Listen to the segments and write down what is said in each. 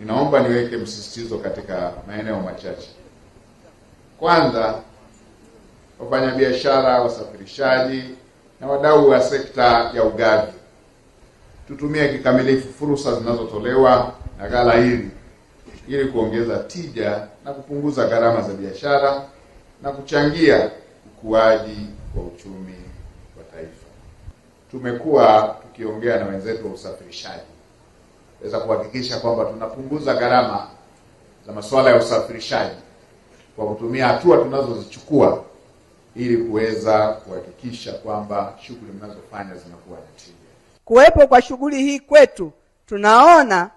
Ninaomba niweke msisitizo katika maeneo machache. Kwanza, wafanyabiashara, wasafirishaji na wadau wa sekta ya ugavi tutumie kikamilifu fursa zinazotolewa na ghala hili ili kuongeza tija na kupunguza gharama za biashara na kuchangia ukuaji wa uchumi wa taifa. Tumekuwa tukiongea na wenzetu wa usafirishaji weza kuhakikisha kwamba tunapunguza gharama za masuala ya usafirishaji kwa kutumia hatua tunazozichukua ili kuweza kuhakikisha kwamba shughuli mnazofanya zinakuwa na tija. Kuwepo kwa shughuli hii kwetu, tunaona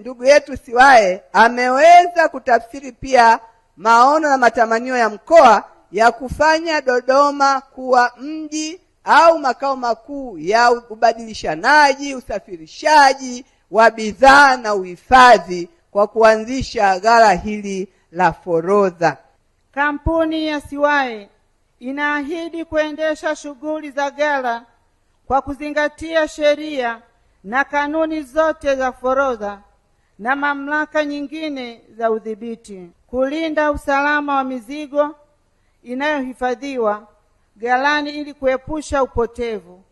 ndugu yetu Siwaye ameweza kutafsiri pia maono na matamanio ya mkoa ya kufanya Dodoma kuwa mji au makao makuu ya ubadilishanaji, usafirishaji wa bidhaa na uhifadhi kwa kuanzisha ghala hili la forodha. Kampuni ya Siwaye inaahidi kuendesha shughuli za ghala kwa kuzingatia sheria na kanuni zote za forodha na mamlaka nyingine za udhibiti, kulinda usalama wa mizigo inayohifadhiwa ghalani ili kuepusha upotevu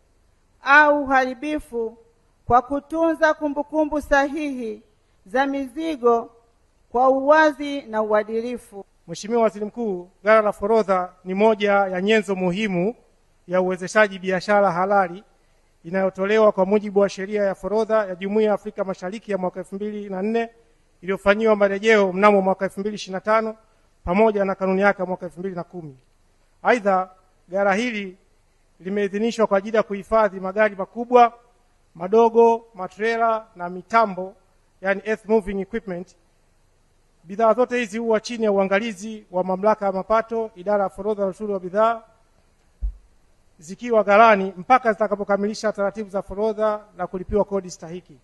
au uharibifu, kwa kutunza kumbukumbu sahihi za mizigo kwa uwazi na uadilifu. Mheshimiwa Waziri Mkuu, ghala la forodha ni moja ya nyenzo muhimu ya uwezeshaji biashara halali inayotolewa kwa mujibu wa sheria ya forodha ya Jumuiya ya Afrika Mashariki ya mwaka 2004 iliyofanyiwa marejeo mnamo mwaka 2025 pamoja na kanuni yake mwaka 2010. Aidha, ghala hili limeidhinishwa kwa ajili ya kuhifadhi magari makubwa, madogo, matrela na mitambo, yani earth moving equipment. Bidhaa zote hizi huwa chini ya uangalizi wa Mamlaka ya Mapato, Idara ya Forodha na Ushuru wa Bidhaa, zikiwa ghalani mpaka zitakapokamilisha taratibu za forodha na kulipiwa kodi stahiki.